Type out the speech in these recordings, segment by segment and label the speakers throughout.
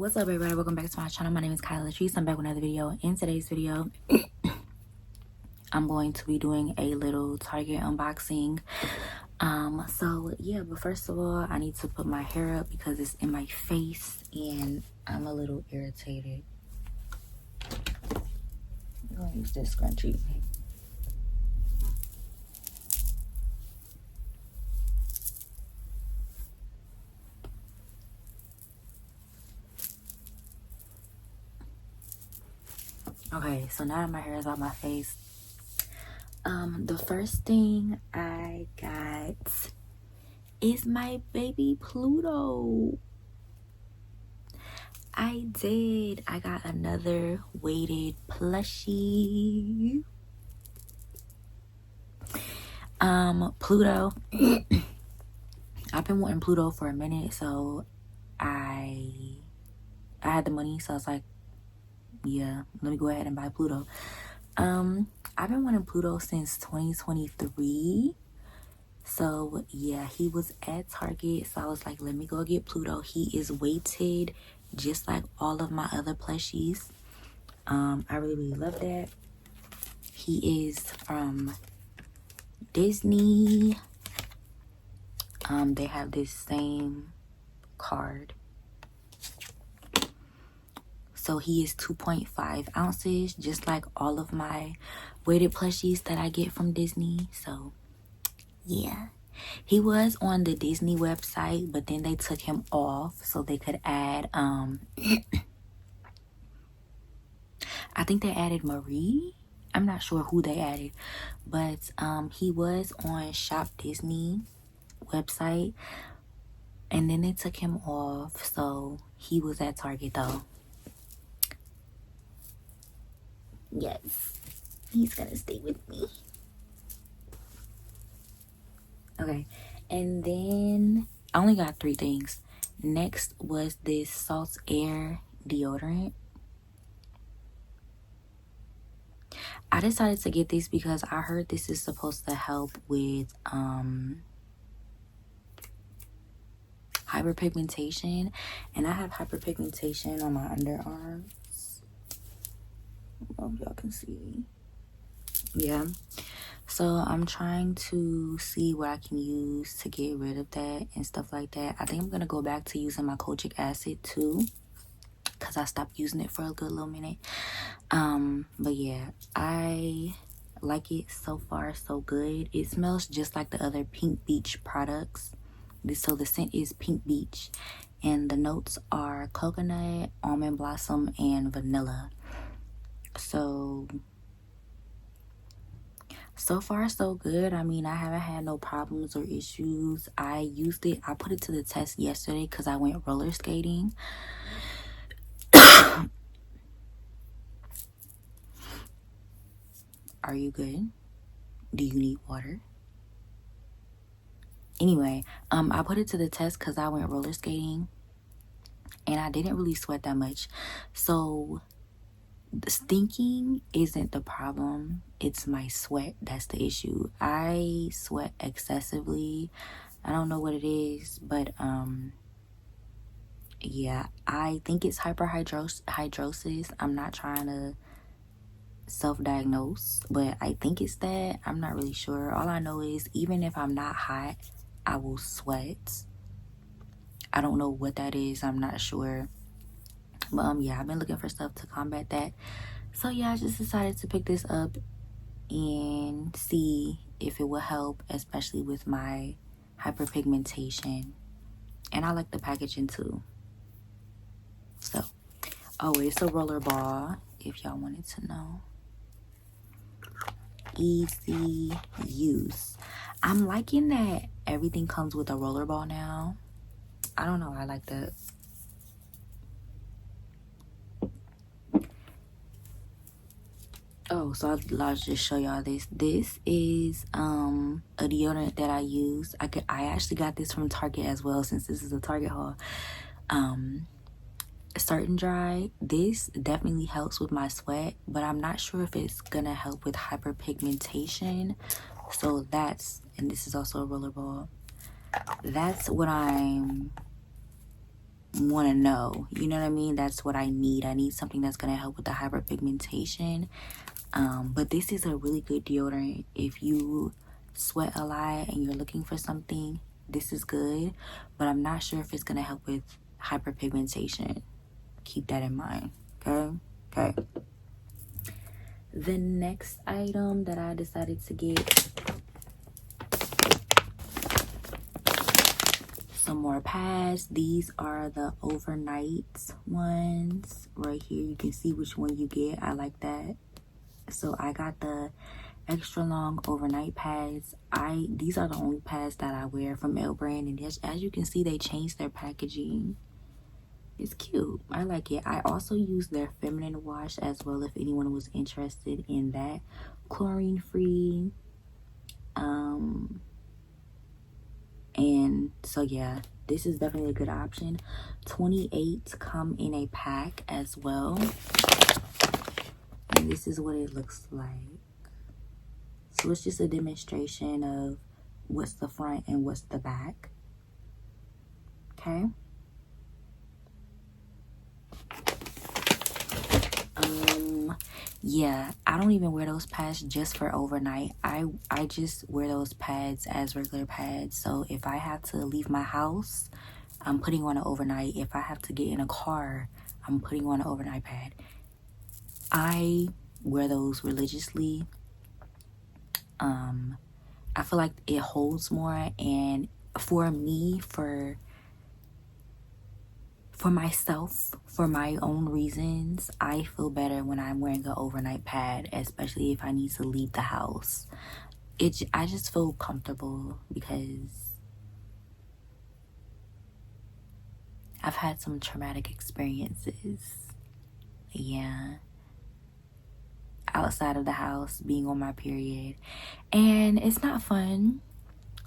Speaker 1: What's up, everybody? Welcome back to my channel. My name is Kyla Latrice. I'm back with another video. In today's video, I'm going to be doing a little Target unboxing. So yeah, but first of all, I need to put my hair up because it's in my face and I'm a little irritated. I'm gonna use this scrunchie. Okay, so now that my hair is out my face, the first thing I got is my baby Pluto. I got another weighted plushie. Pluto. I've been wanting Pluto for a minute, so I had the money, so I was like, yeah, let me go ahead and buy Pluto. I've been wanting Pluto since 2023. So yeah, he was at Target, so I was like, let me go get Pluto. He is weighted just like all of my other plushies. I really love that. He is from Disney. They have this same card. So he is 2.5 ounces, just like all of my weighted plushies that I get from Disney. So yeah, he was on the Disney website, but then they took him off so they could add I think they added Marie. I'm not sure who they added, but he was on Shop Disney website, and then they took him off, so he was at Target though. Yes, he's gonna stay with me. Okay, and then I only got 3 things. Next was this Salt Air deodorant. I decided to get this because I heard this is supposed to help with hyperpigmentation, and I have hyperpigmentation on my underarms. I hope y'all can see. Yeah, so I'm trying to see what I can use to get rid of that and stuff like that. I think I'm gonna go back to using my kojic acid too, because I stopped using it for a good little minute. But yeah, I like it so far, so good. It smells just like the other Pink Beach products. So the scent is Pink Beach, and the notes are coconut, almond blossom, and vanilla. So far so good. I mean, I haven't had no problems or issues. I used it, I put it to the test yesterday because I went roller skating. Are you good? Do you need water? Anyway, I put it to the test because I went roller skating and I didn't really sweat that much. So the stinking isn't the problem, it's my sweat that's the issue. I sweat excessively. I don't know what it is, but yeah, I think it's hyperhidrosis. I'm not trying to self-diagnose, but I think it's that. I'm not really sure. All I know is even if I'm not hot, I will sweat. I don't know what that is. I'm not sure. But yeah, I've been looking for stuff to combat that. So yeah, I just decided to pick this up and see if it will help, especially with my hyperpigmentation. And I like the packaging too. So, oh, it's a roller ball, if y'all wanted to know. Easy use. I'm liking that everything comes with a roller ball now. I don't know, I like that. Oh, so I'll just show y'all this. This is a deodorant that I use. I actually got this from Target as well, since this is a Target haul. Certain Dry. This definitely helps with my sweat, but I'm not sure if it's gonna help with hyperpigmentation. So that's, and this is also a roller ball. That's what I'm want to know. You know what I mean? That's what I need. I need something that's going to help with the hyperpigmentation. But this is a really good deodorant. If you sweat a lot and you're looking for something, this is good. But I'm not sure if it's going to help with hyperpigmentation. Keep that in mind. Okay. The next item that I decided to get, some more pads. These are the overnight ones right here. You can see which one you get. I like that. So I got the extra long overnight pads. These are the only pads that I wear from L Brand, and as you can see, they changed their packaging. It's cute. I like it. I also use their feminine wash as well if anyone was interested in that. Chlorine free. And so yeah, this is definitely a good option. 28 come in a pack as well. And this is what it looks like. So it's just a demonstration of what's the front and what's the back. Okay. Yeah, I don't even wear those pads just for overnight. I just wear those pads as regular pads. So if I have to leave my house, I'm putting on an overnight. If I have to get in a car, I'm putting on an overnight pad. I wear those religiously. I feel like it holds more, and for me, for myself, for my own reasons, I feel better when I'm wearing an overnight pad, especially if I need to leave the house. I just feel comfortable because I've had some traumatic experiences. Yeah. Outside of the house, being on my period. And it's not fun.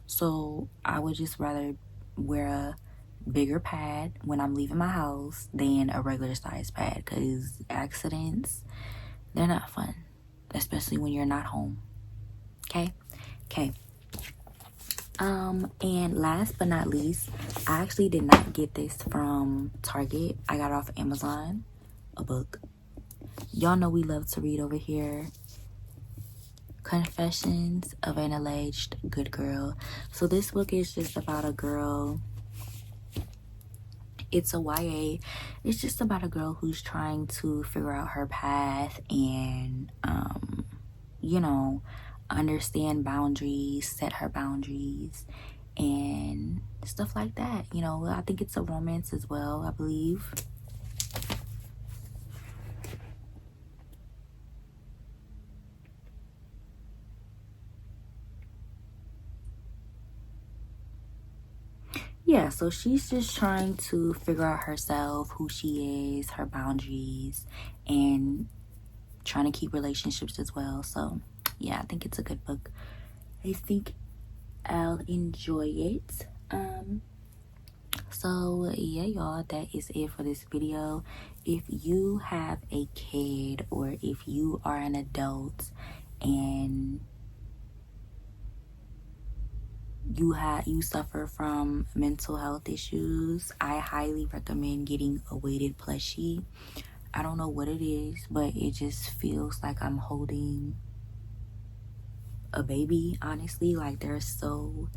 Speaker 1: So I would just rather wear a bigger pad when I'm leaving my house than a regular size pad, because accidents, they're not fun, especially when you're not home. Okay. And last but not least, I actually did not get this from Target. I got it off Amazon, a book. Y'all know we love to read over here. Confessions of an Alleged Good Girl. So this book is just about a girl. It's a YA. It's just about a girl who's trying to figure out her path and, understand boundaries, set her boundaries, and stuff like that. I think it's a romance as well, I believe. Yeah, so she's just trying to figure out herself, who she is, her boundaries, and trying to keep relationships as well. So yeah, I think it's a good book. I think I'll enjoy it. So yeah, y'all, that is it for this video. If you have a kid or if you are an adult and you suffer from mental health issues, I highly recommend getting a weighted plushie. I don't know what it is, but it just feels like I'm holding a baby, honestly. Like, they're so,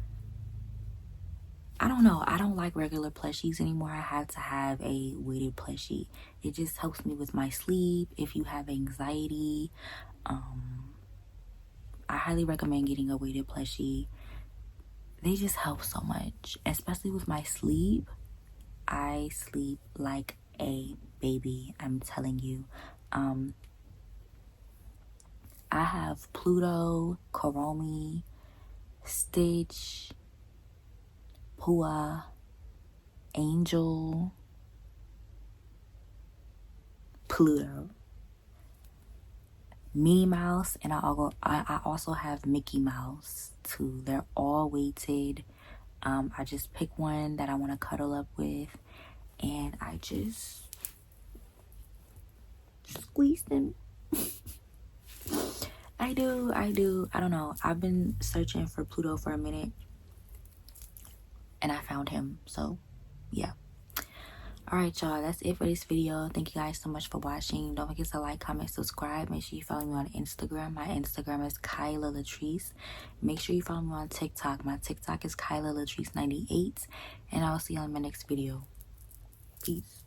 Speaker 1: I don't know. I don't like regular plushies anymore. I have to have a weighted plushie. It just helps me with my sleep. If you have anxiety, I highly recommend getting a weighted plushie. They just help so much, especially with my sleep. I sleep like a baby, I'm telling you. I have Pluto, Kuromi, Stitch, Pua, Angel, Pluto, Minnie Mouse, and I also have Mickey Mouse too. They're all weighted. I just pick one that I want to cuddle up with, and I just squeeze them. I do. I don't know. I've been searching for Pluto for a minute, and I found him. So, yeah. Alright, y'all, that's it for this video. Thank you guys so much for watching. Don't forget to like, comment, subscribe. Make sure you follow me on Instagram. My Instagram is Kyla Latrice. Make sure you follow me on TikTok. My TikTok is Kyla Latrice 98. And I will see you on my next video. Peace.